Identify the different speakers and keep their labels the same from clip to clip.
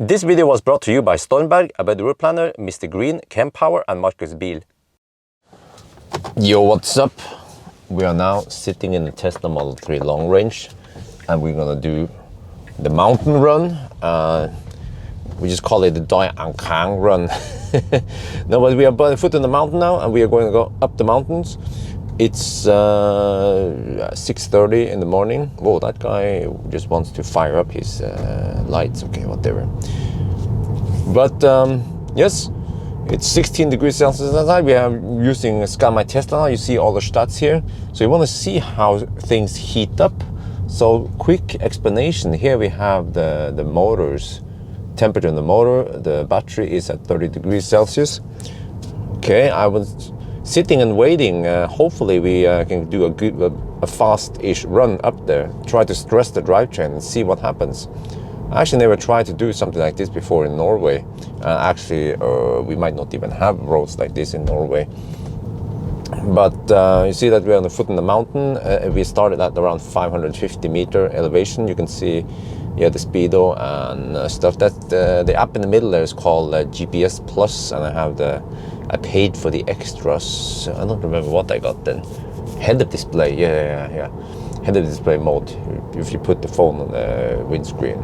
Speaker 1: This video was brought to you by Stormberg, a better route planner, MisterGreen, Kempower and Marcus Bil. Yo, what's up? We are now sitting in the Tesla Model 3 long range and we're gonna do the mountain run. We just call it the Doi Ang Khang run. No, but we are by the foot in the mountain now and we are going to go up the mountains. It's 6:30 in the morning. Whoa, that guy just wants to fire up his lights. Okay, whatever. But yes, it's 16 degrees Celsius outside. We are using ScanMyTesla. You see all the stats here. So you want to see how things heat up. So quick explanation. Here we have the motors, temperature in the motor. The battery is at 30 degrees Celsius. Okay, I was sitting and waiting. Hopefully we can do a fast-ish run up there. Try to stress the drivetrain and see what happens. I actually never tried to do something like this before in Norway. Actually, we might not even have roads like this in Norway. But you see that we're on the foot in the mountain. We started at around 550 meter elevation. You can see, yeah, the speedo and stuff. That the app in the middle there is called GPS Plus, and I paid for the extras. I don't remember what I got then. Head-up display, yeah. Head-up display mode, if you put the phone on the windscreen.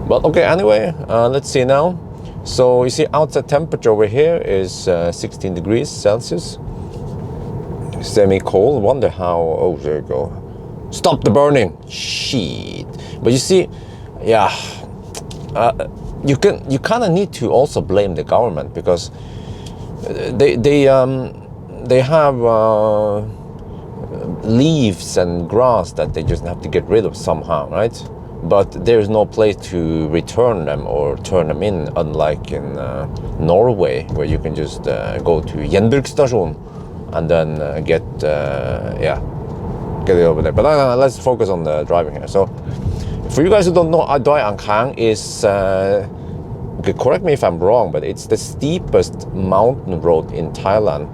Speaker 1: But okay, anyway, let's see now. So you see outside temperature over here is 16 degrees Celsius. Semi-cold, wonder how, oh, there you go. Stop the burning, shit. But you see, yeah, you kind of need to also blame the government because they have leaves and grass that they just have to get rid of somehow, right? But there's no place to return them or turn them in, unlike in Norway, where you can just go to Gjenbruksstasjon and then get it over there. But let's focus on the driving here. So for you guys who don't know, Doi Ang Khang is okay, correct me if I'm wrong, but it's the steepest mountain road in Thailand.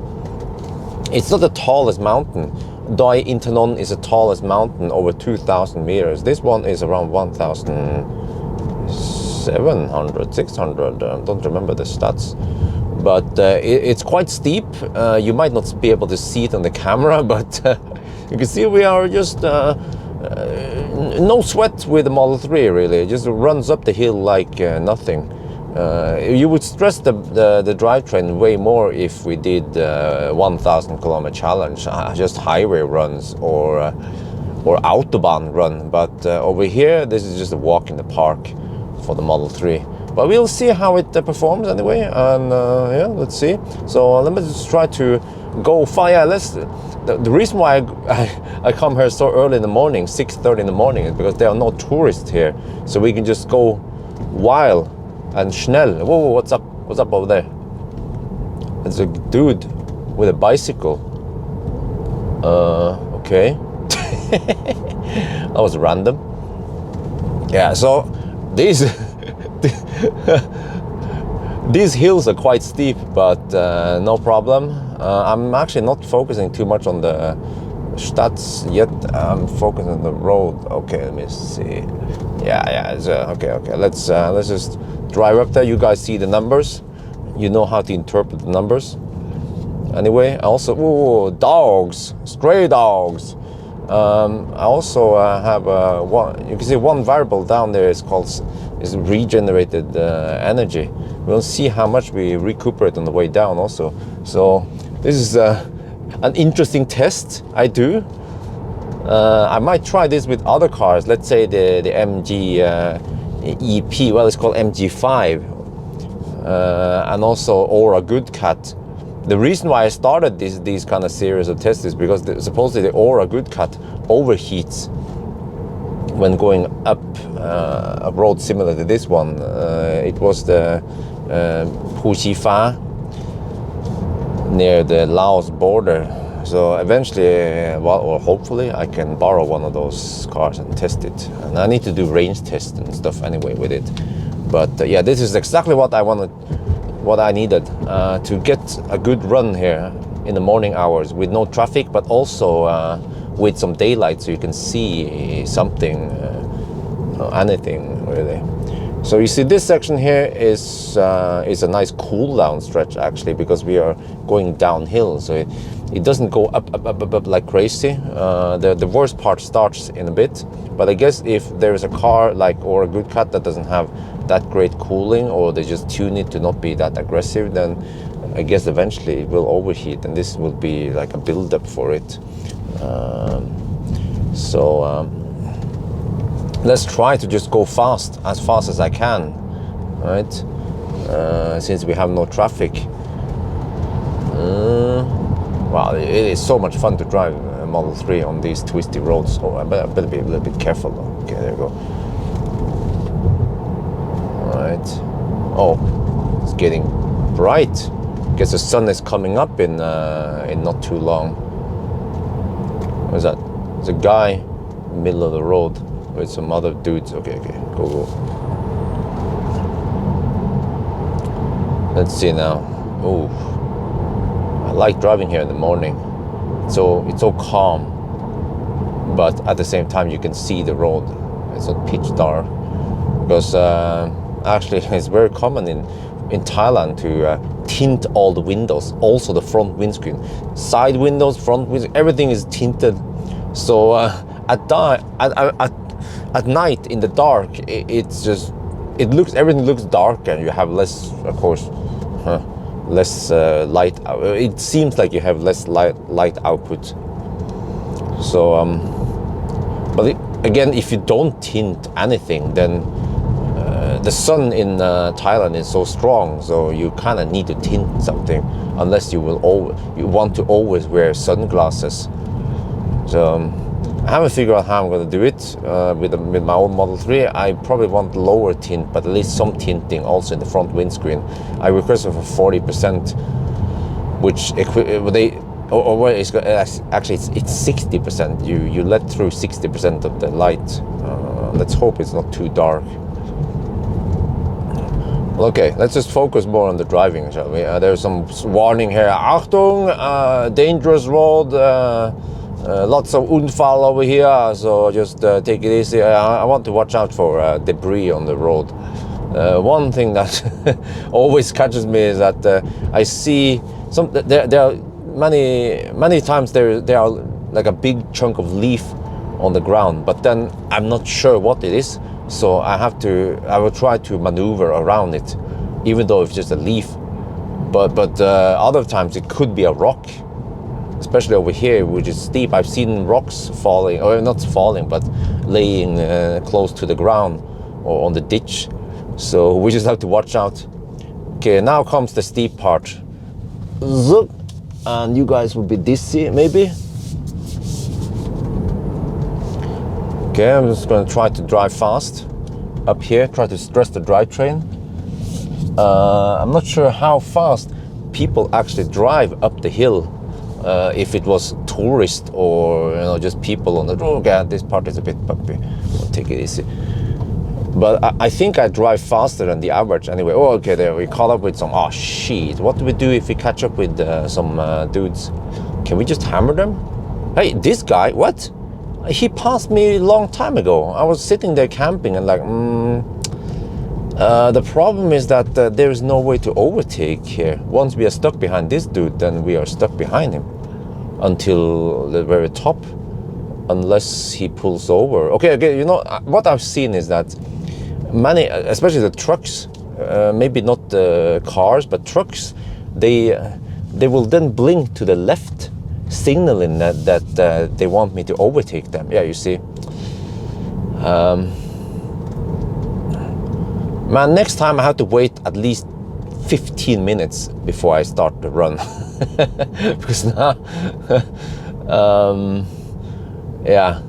Speaker 1: It's not the tallest mountain. Doi Inthanon is the tallest mountain, over 2,000 meters. This one is around 1,700, 600. I don't remember the stats. But it's quite steep. You might not be able to see it on the camera, but you can see we are just no sweat with the Model 3, really. It just runs up the hill like nothing. You would stress the drivetrain way more if we did 1,000 kilometer challenge, just highway runs or autobahn run. But over here, this is just a walk in the park for the Model 3. But we'll see how it performs anyway, and yeah, let's see. So let me just try to go far. Yeah, the reason why I come here so early in the morning, 6:30 in the morning, is because there are no tourists here, so we can just go wild and schnell. Whoa, what's up? What's up over there? It's a dude with a bicycle. Okay. That was random. Yeah, so these these hills are quite steep, but no problem. I'm actually not focusing too much on the stats yet. I'm focusing on the road. Okay, let me see. Yeah. It's, okay. Let's just drive up there. You guys see the numbers. You know how to interpret the numbers. Anyway, I also dogs, stray dogs. I also have one. You can see one variable down there is regenerated energy. We'll see how much we recuperate on the way down also. So this is an interesting test I do. I might try this with other cars. Let's say the MG EP. Well, it's called MG5, and also Aura Good Cat. The reason why I started these kind of series of tests is because supposedly the Aura Good Cat overheats when going up a road similar to this one. It was the Puchifa near the Laos border. So eventually, well, or hopefully, I can borrow one of those cars and test it. And I need to do range tests and stuff anyway with it. But yeah, this is exactly what I wanted, what I needed to get a good run here in the morning hours with no traffic, but also with some daylight, so you can see something, anything really. So you see this section here is a nice cool down stretch actually, because we are going downhill, so it doesn't go up like crazy. The worst part starts in a bit, but I guess if there is a car or a good cut that doesn't have that great cooling, or they just tune it to not be that aggressive, then I guess eventually it will overheat, and this will be like a build-up for it. Let's try to just go fast as I can, right? Since we have no traffic. Wow, it is so much fun to drive a Model 3 on these twisty roads. Oh, I better be a little bit careful though. Okay, there you go. All right. Oh, it's getting bright. Guess the sun is coming up in not too long. What is that? There's a guy in the middle of the road with some other dudes. Okay, go. Let's see now. Oh, I like driving here in the morning. So it's so calm, but at the same time you can see the road. It's not pitch dark, because actually it's very common in Thailand to tint all the windows, also the front windscreen, side windows, front windows, everything is tinted. So at night in the dark, everything looks dark, and you have less, of course, less light. It seems like you have less light output. So, but again, if you don't tint anything, then the sun in Thailand is so strong, so you kind of need to tint something, unless you want to always wear sunglasses. So I haven't figured out how I'm going to do it with my own Model 3. I probably want lower tint, but at least some tinting also in the front windscreen. I requested for 40%, which actually it's 60%. You let through 60% of the light. Let's hope it's not too dark. Okay, let's just focus more on the driving, shall we? There's some warning here. Achtung, dangerous road. Lots of unfall over here, so just take it easy. I want to watch out for debris on the road. One thing that always catches me is that I see there are many times there are like a big chunk of leaf on the ground, but then I'm not sure what it is, so I will try to maneuver around it, even though it's just a leaf. But other times it could be a rock. Especially over here, which is steep. I've seen rocks falling, or not falling, but laying close to the ground or on the ditch. So we just have to watch out. Okay, now comes the steep part. And you guys will be dizzy, maybe. Okay, I'm just going to try to drive fast up here. Try to stress the drivetrain. I'm not sure how fast people actually drive up the hill. If it was tourists or just people on the road. Okay, this part is a bit bumpy. I'll take it easy. But I think I drive faster than the average anyway. Oh, okay, there we caught up with some. Oh shit! What do we do if we catch up with some dudes? Can we just hammer them? Hey, this guy, what? He passed me a long time ago. I was sitting there camping and like, the problem is that there is no way to overtake here. Once we are stuck behind this dude, then we are stuck behind him until the very top, unless he pulls over. Okay, what I've seen is that many, especially the trucks, maybe not the cars, but trucks, they will then blink to the left, signaling that they want me to overtake them. Yeah, you see. Man, next time I have to wait at least 15 minutes before I start the run. Because now, yeah.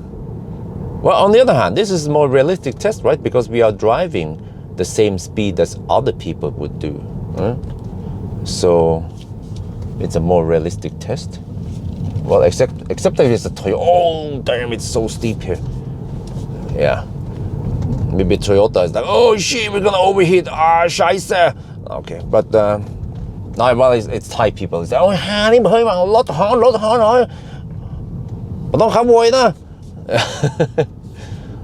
Speaker 1: Well, on the other hand, this is a more realistic test, right? Because we are driving the same speed as other people would do. So it's a more realistic test. Well, except that it's a Toyota. Oh, damn, it's so steep here. Yeah. Maybe Toyota is like, oh shit, we're gonna overheat. Ah, scheiße. Okay, but no, well, it's Thai people. It's like, oh, นี่เฮ้ยมารถฮ้อนมันต้องขโมยนะ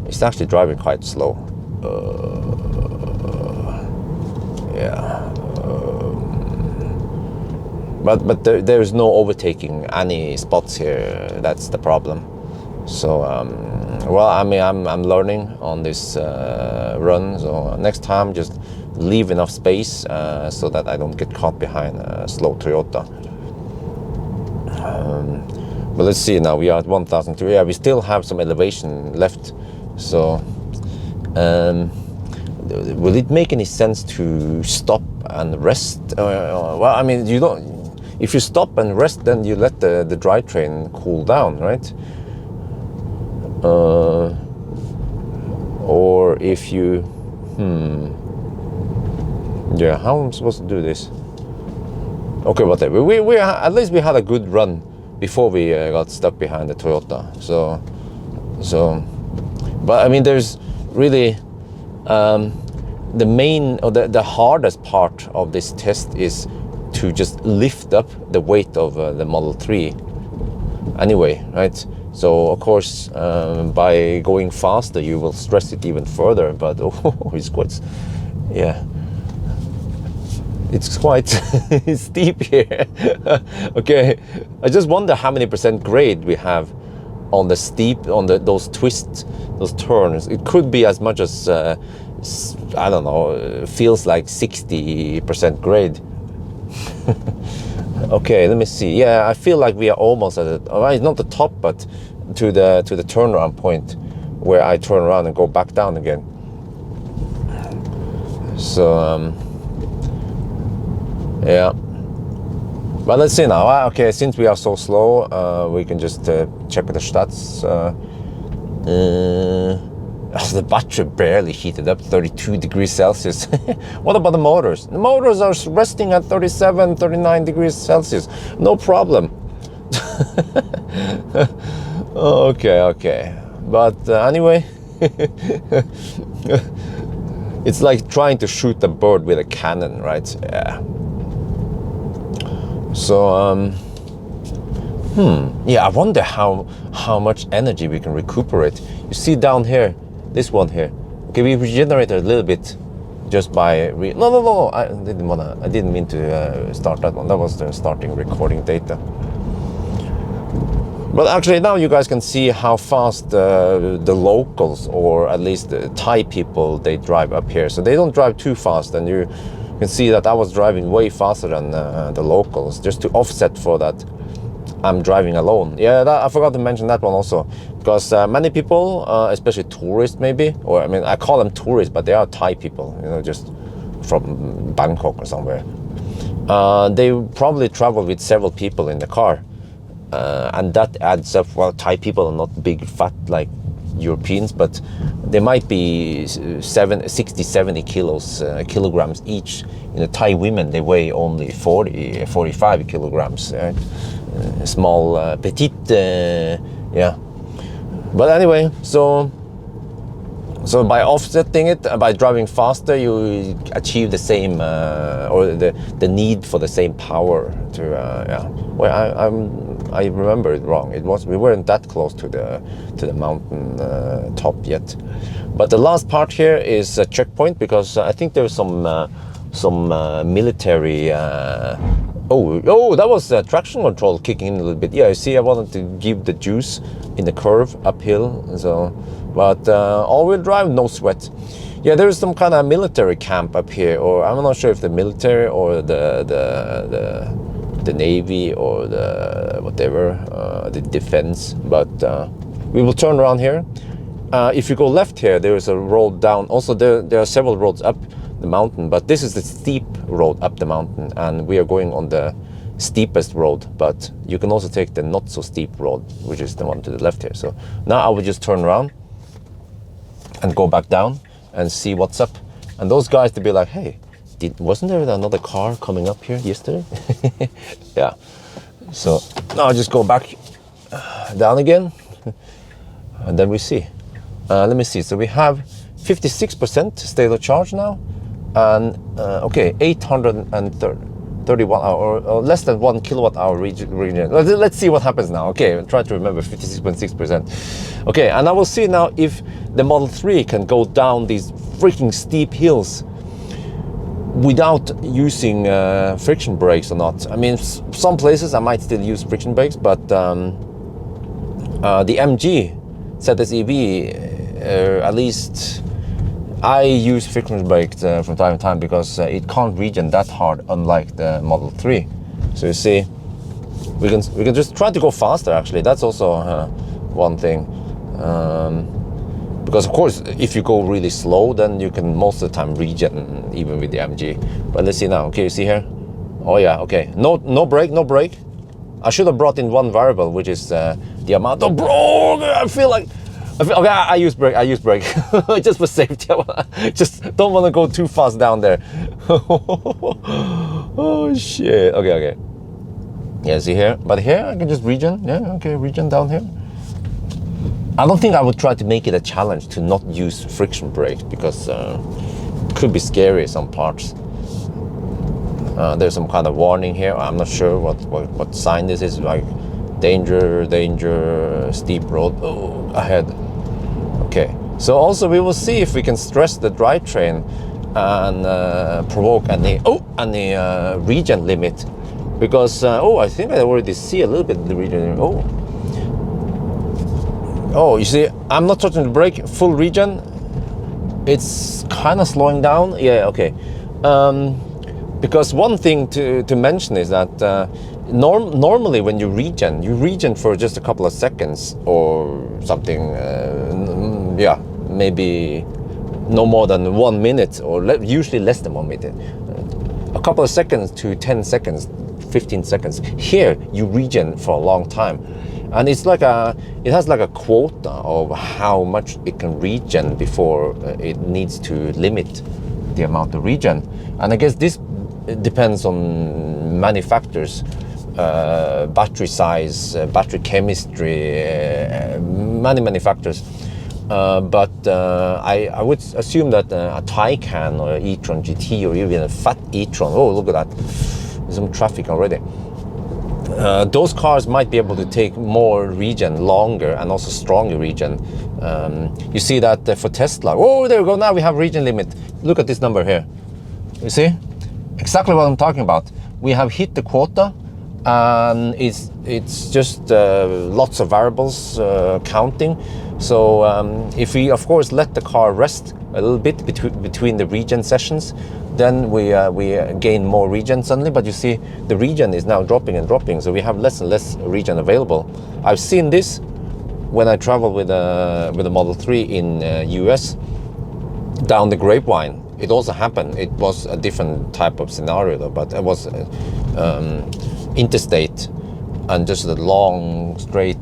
Speaker 1: It's actually driving quite slow. but there is no overtaking any spots here. That's the problem. So well, I mean, I'm learning on this run. So next time, just leave enough space so that I don't get caught behind a slow Toyota. But let's see now. We are at 1,002. Yeah, we still have some elevation left. So will it make any sense to stop and rest? Well, I mean, you don't. If you stop and rest, then you let the drivetrain cool down, right? Or if you, yeah, how am I supposed to do this? Okay, whatever. We at least we had a good run before we got stuck behind the Toyota. So, but I mean, there's really the main or the hardest part of this test is to just lift up the weight of the Model 3 anyway, right? So of course by going faster you will stress it even further, but it's quite, yeah, it's quite steep here. Okay, I just wonder how many % grade we have on the steep, on those twists, those turns. It could be as much as I don't know, feels like 60% grade. Okay, let me see. Yeah, I feel like we are almost at it. It's not the top, but to the turnaround point where I turn around and go back down again. So yeah, but let's see now. Okay, since we are so slow, we can just check the stats. The battery barely heated up, 32 degrees Celsius. What about the motors? The motors are resting at 37, 39 degrees Celsius. No problem. Okay. But anyway, it's like trying to shoot a bird with a cannon, right? Yeah. So, yeah, I wonder how much energy we can recuperate. You see down here, this one here. Okay, we regenerated a little bit just by no. I didn't mean to start that one. That was the starting recording data. But actually, now you guys can see how fast the locals, or at least the Thai people, they drive up here. So they don't drive too fast, and you can see that I was driving way faster than the locals, just to offset for that I'm driving alone. Yeah, I forgot to mention that one also, because many people, especially tourists maybe, or I mean, I call them tourists, but they are Thai people, you know, just from Bangkok or somewhere. They probably travel with several people in the car, and that adds up. Well, Thai people are not big fat like Europeans, but they might be 60-70 kilograms each. You know, Thai women, they weigh only 40-45 kilograms. Right? Small, petite, yeah. But anyway, so by offsetting it, by driving faster, you achieve the same, or the need for the same power to, yeah. Well, I remember it wrong. We weren't that close to the mountain top yet. But the last part here is a checkpoint, because I think there's some military. Oh, that was traction control kicking in a little bit. Yeah, you see, I wanted to give the juice in the curve uphill. So, but all-wheel drive, no sweat. Yeah, there is some kind of military camp up here, or I'm not sure if the military or the Navy or the whatever, the defense. But we will turn around here. If you go left here, there is a road down. Also, there are several roads up the mountain, but this is the steep road up the mountain, and we are going on the steepest road. But you can also take the not so steep road, which is the one to the left here. So now I will just turn around and go back down and see what's up. And those guys, they'll be like, hey, wasn't there another car coming up here yesterday? Yeah. So now I'll just go back down again, and then we see. Let me see. So we have 56% state of charge now, and okay, 831 hour, or less than 1 kilowatt hour regen. Let's see what happens now. Okay, I'll try to remember 56.6%. Okay, and I will see now if the Model 3 can go down these freaking steep hills without using friction brakes or not. I mean, some places I might still use friction brakes, but the MG ZS EV, at least I use friction brakes from time to time because it can't regen that hard, unlike the Model 3. So you see, we can just try to go faster. Actually, that's also one thing. Because of course, if you go really slow, then you can most of the time regen even with the MG. But let's see now. Okay, you see here? Oh yeah, okay. No brake, no brake. I should have brought in one variable, which is the amount of bro. I feel okay, I use brake. Just for safety. Just don't want to go too fast down there. Oh shit. Okay. Yeah, see here? But here I can just regen. Yeah, okay, regen down here. I don't think I would try to make it a challenge to not use friction brakes because it could be scary some parts. There's some kind of warning here. I'm not sure what sign this is, like danger, steep road ahead. Okay, so also we will see if we can stress the drivetrain and provoke any regen limit, because I think I already see a little bit of the regen. Oh, you see, I'm not touching the brake, full regen. It's kind of slowing down. Yeah, okay. Because one thing to mention is that normally when you regen for just a couple of seconds or something. Yeah, maybe no more than 1 minute, or usually less than 1 minute. A couple of seconds to 10 seconds, 15 seconds. Here, you regen for a long time. And it's like it has like a quota of how much it can regen before it needs to limit the amount of regen. And I guess this depends on many factors, battery size, battery chemistry, many factors. But I would assume that a Taycan or e-tron GT or even a fat e-tron, oh look at that, there's some traffic already. Those cars might be able to take more regen longer and also stronger regen. You see that for Tesla. Oh, there we go. Now we have regen limit. Look at this number here. You see? Exactly what I'm talking about. We have hit the quota, and it's just lots of variables counting. So if we, of course, let the car rest a little bit between the regen sessions, then we gain more regen suddenly. But you see, the regen is now dropping and dropping, so we have less and less regen available. I've seen this when I traveled with a Model 3 in US down the Grapevine. It also happened. It was a different type of scenario though, but it was interstate and just a long, straight,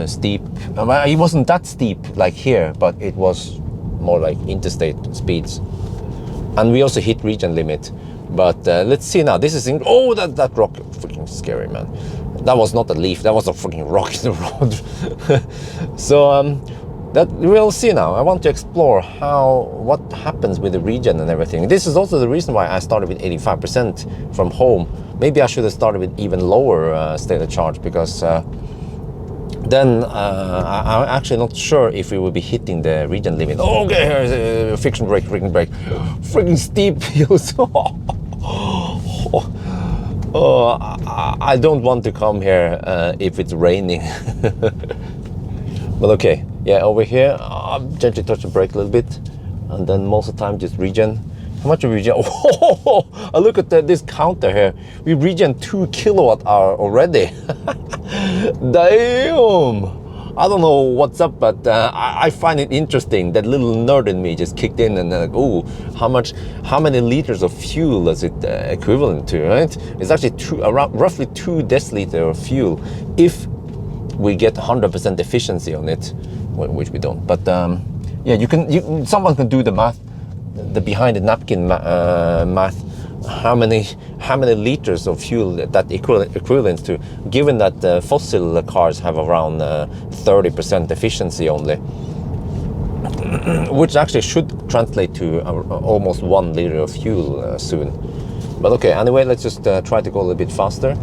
Speaker 1: steep. It wasn't that steep like here, but it was more like interstate speeds. And we also hit regen limit. But let's see now. This is that rock, freaking scary, man. That was not a leaf. That was a freaking rock in the road. So that we'll see now. I want to explore what happens with the regen and everything. This is also the reason why I started with 85% from home. Maybe I should have started with even lower state of charge, because then I'm actually not sure if we will be hitting the regen limit. Oh, okay, here's friction brake. Freaking steep hills. I don't want to come here if it's raining. But okay, yeah, over here, gently touch the brake a little bit, and then most of the time just regen. How much of regen? Oh, look at this counter here. We regen 2 kWh already. Damn! I don't know what's up, but I find it interesting. That little nerd in me just kicked in, and like, oh, how many liters of fuel is it equivalent to, right? It's actually roughly 2 deciliters of fuel if we get 100% efficiency on it, which we don't. But yeah, someone can do the math, the behind the napkin math. How many liters of fuel that equivalent to, given that fossil cars have around 30% efficiency only, which actually should translate to almost 1 liter of fuel soon. But okay, anyway, let's just try to go a little bit faster.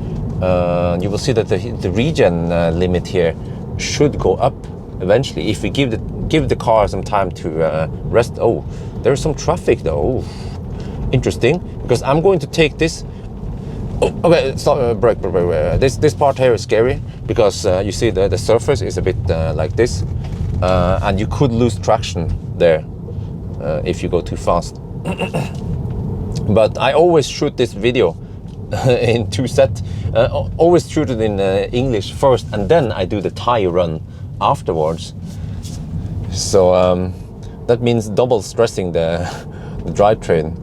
Speaker 1: You will see that the regen limit here should go up eventually if we give the car some time to rest. Oh, there's some traffic though. interesting, because I'm going to take this. Oh, okay, stop, break. This part here is scary, because you see the surface is a bit like this, and you could lose traction there if you go too fast. But I always shoot this video in two sets. Always shoot it in English first, and then I do the Thai run afterwards. So that means double stressing the drivetrain.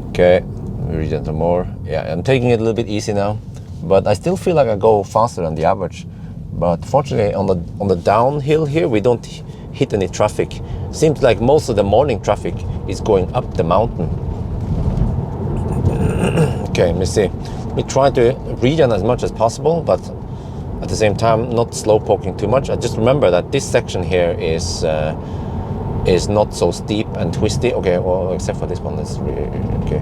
Speaker 1: Okay, regen some more. Yeah, I'm taking it a little bit easy now, but I still feel like I go faster than the average. But fortunately, on the downhill here, we don't hit any traffic. Seems like most of the morning traffic is going up the mountain. Okay, let me see. Let me try to regen as much as possible, but at the same time not slow poking too much. I just remember that this section here is not so steep and twisty. Okay, well, except for this one. That's really okay.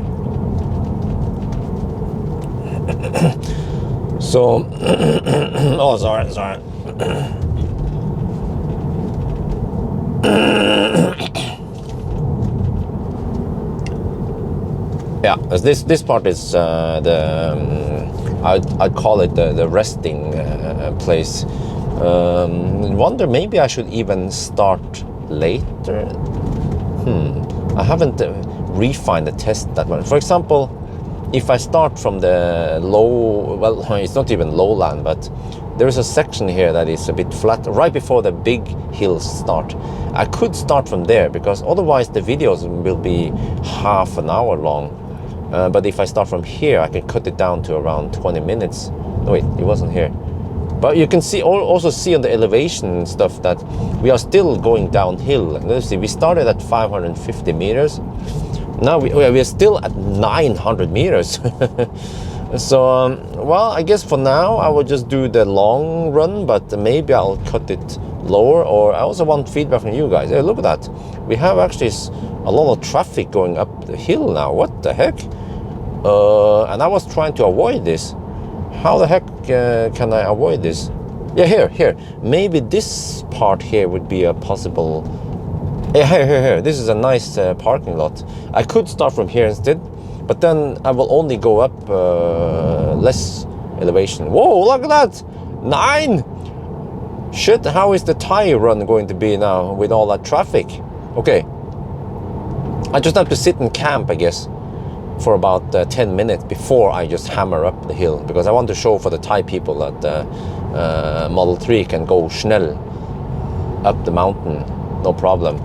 Speaker 1: So, oh, sorry. Yeah, this part is I'd call it the resting place. Wonder maybe I should even start later. I haven't refined the test that much. For example, if I start from the low, well, it's not even lowland, but there is a section here that is a bit flat right before the big hills start. I could start from there, because otherwise the videos will be half an hour long. But if I start from here, I can cut it down to around 20 minutes. No, wait, it wasn't here. But you can see, also see on the elevation stuff that we are still going downhill. Let's see, we started at 550 meters. Now we are still at 900 meters. So, well, I guess for now I will just do the long run, but maybe I'll cut it lower. Or I also want feedback from you guys. Hey, look at that. We have actually a lot of traffic going up the hill now. What the heck? And I was trying to avoid this. How the heck can I avoid this? Yeah, here. Maybe this part here would be a possible... Yeah, here. This is a nice parking lot. I could start from here instead, but then I will only go up less elevation. Whoa, look at that! 9! Shit, how is the Thai run going to be now with all that traffic? Okay. I just have to sit and camp, I guess, for about 10 minutes before I just hammer up the hill, because I want to show for the Thai people that Model 3 can go schnell up the mountain, no problem.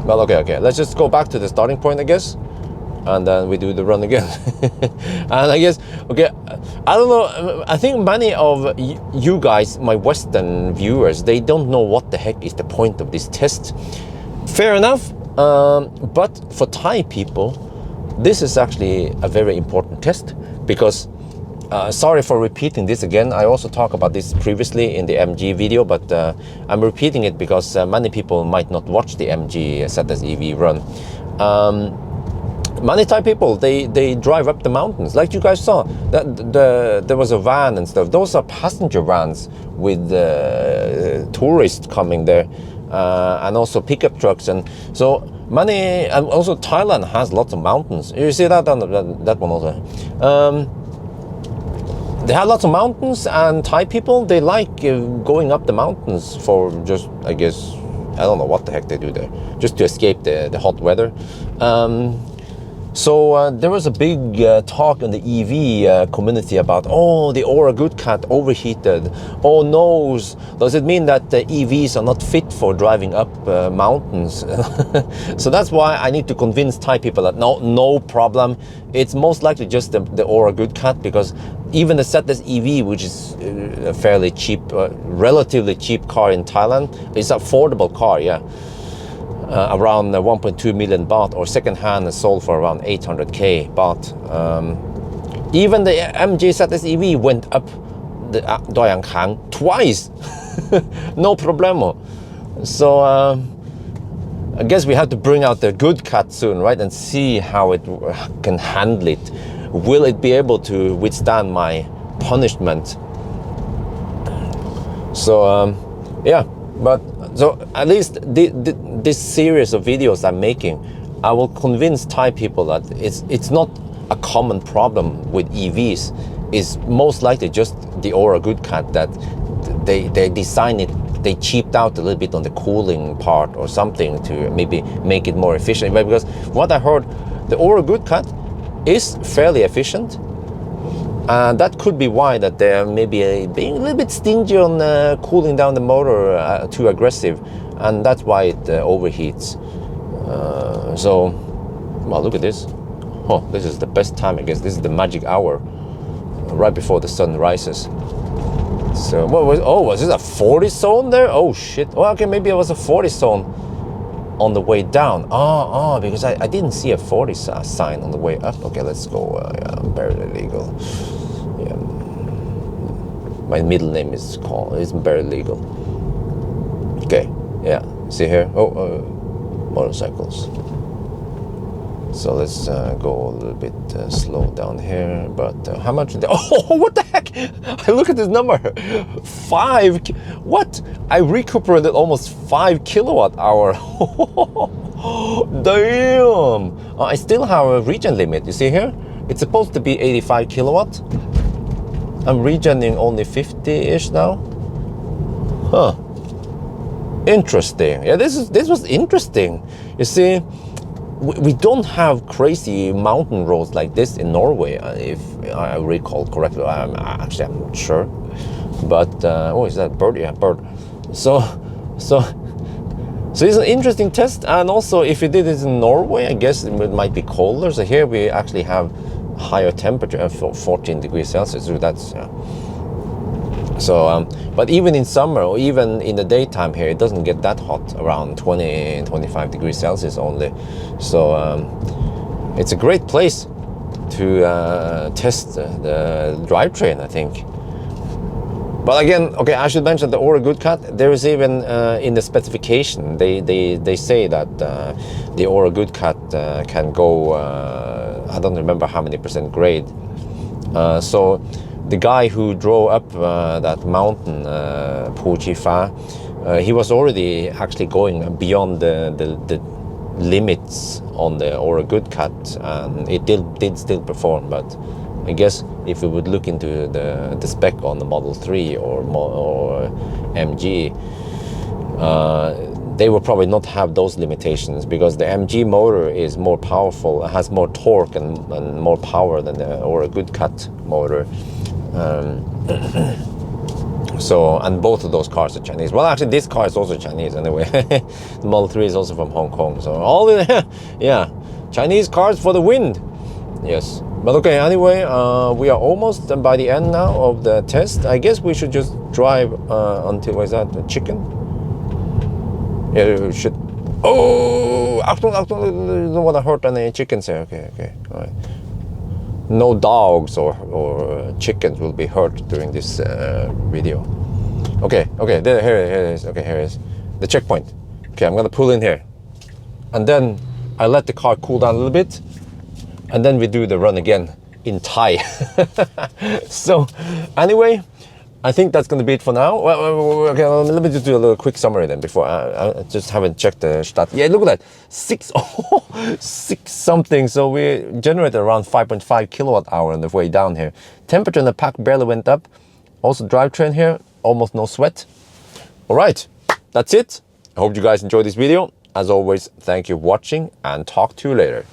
Speaker 1: Well, okay, let's just go back to the starting point, I guess, and then we do the run again. And I guess, okay, I don't know, I think many of you guys, my Western viewers, they don't know what the heck is the point of this test. Fair enough, but for Thai people, this is actually a very important test, because sorry for repeating this again. I also talked about this previously in the MG video, but I'm repeating it because many people might not watch the MG ZS EV run. Many Thai people, they drive up the mountains, like you guys saw. There was a van and stuff. Those are passenger vans with tourists coming there, and also pickup trucks. And so many, and also Thailand has lots of mountains. You see that on that one also. They have lots of mountains, and Thai people, they like going up the mountains for just, I guess, I don't know what the heck they do there, just to escape the hot weather. So there was a big talk in the EV community about, oh, the Aura Good Cat overheated. Oh no, does it mean that the EVs are not fit for driving up mountains? So that's why I need to convince Thai people that no problem. It's most likely just the Aura Good Cat, because even the ZS EV, which is a fairly cheap, relatively cheap car in Thailand, it's an affordable car, yeah. Around 1.2 million baht, or second-hand is sold for around 800k baht. Even the MG ZS EV went up the Doi Ang Khang twice. No problemo. So I guess we have to bring out the good cat soon, right, and see how it can handle it. Will it be able to withstand my punishment? So yeah, But so at least this series of videos I'm making, I will convince Thai people that it's not a common problem with EVs. It's most likely just the Aura Good Cat that they design it, they cheaped out a little bit on the cooling part or something to maybe make it more efficient. But because what I heard, the Aura Good Cat is fairly efficient. And that could be why that they're maybe being a little bit stingy on cooling down the motor, too aggressive, and that's why it overheats. So, well, look at this. Oh, this is the best time, I guess. This is the magic hour, right before the sun rises. So, what was? Oh, was this a 40 zone there? Oh shit. Well, okay, maybe it was a 40 zone on the way down. Because I didn't see a 40 sign on the way up. Okay, let's go. Barely legal. Yeah. My middle name is barely legal. Okay, yeah. See here? Motorcycles. So let's go a little bit slow down here. But how much? Oh, what the heck! I look at this number. 5. What? I recuperated almost 5 kilowatt hour. Damn! I still have a regen limit. You see here? It's supposed to be 85 kilowatt. I'm regening only 50-ish now. Huh. Interesting. Yeah, this was interesting. You see, we don't have crazy mountain roads like this in Norway, if I recall correctly. I'm not sure. But oh, is that a bird? Yeah, bird. So it's an interesting test. And also, if you did this in Norway, I guess it might be colder. So here we actually have higher temperature, 14 degrees Celsius. So that's but even in summer or even in the daytime here, it doesn't get that hot, around 20-25 degrees Celsius only. So it's a great place to test the drivetrain, I think. But again, okay, I should mention the Aura Good Cat. There is even in the specification, they say that the Aura Good Cat can go, I don't remember how many percent grade. So the guy who drove up that mountain, Pu Chi Fa, he was already actually going beyond the limits on the Aura Good Cat, and it did still perform. But I guess if we would look into the spec on the Model 3 or MG, they will probably not have those limitations, because the MG motor is more powerful, has more torque and more power than the Aura Good Cat motor. So, and both of those cars are Chinese. Well, actually, this car is also Chinese anyway. The Model 3 is also from Hong Kong. So all the yeah, Chinese cars for the win. Yes. But okay, anyway, we are almost by the end now of the test. I guess we should just drive until, what is that, the chicken? Yeah, we should. Oh, I don't want to hurt any chickens here. Okay, all right. No dogs or chickens will be hurt during this video. Okay, here it is. Okay, here it is. The checkpoint. Okay, I'm gonna pull in here. And then I let the car cool down a little bit. And then we do the run again in Thai. So anyway, I think that's gonna be it for now. Well, okay, let me just do a little quick summary then before I just haven't checked the stat. Yeah, look at that, 6 something. So we generated around 5.5 kilowatt hour on the way down here. Temperature in the pack barely went up. Also drivetrain here, almost no sweat. All right, that's it. I hope you guys enjoyed this video. As always, thank you for watching and talk to you later.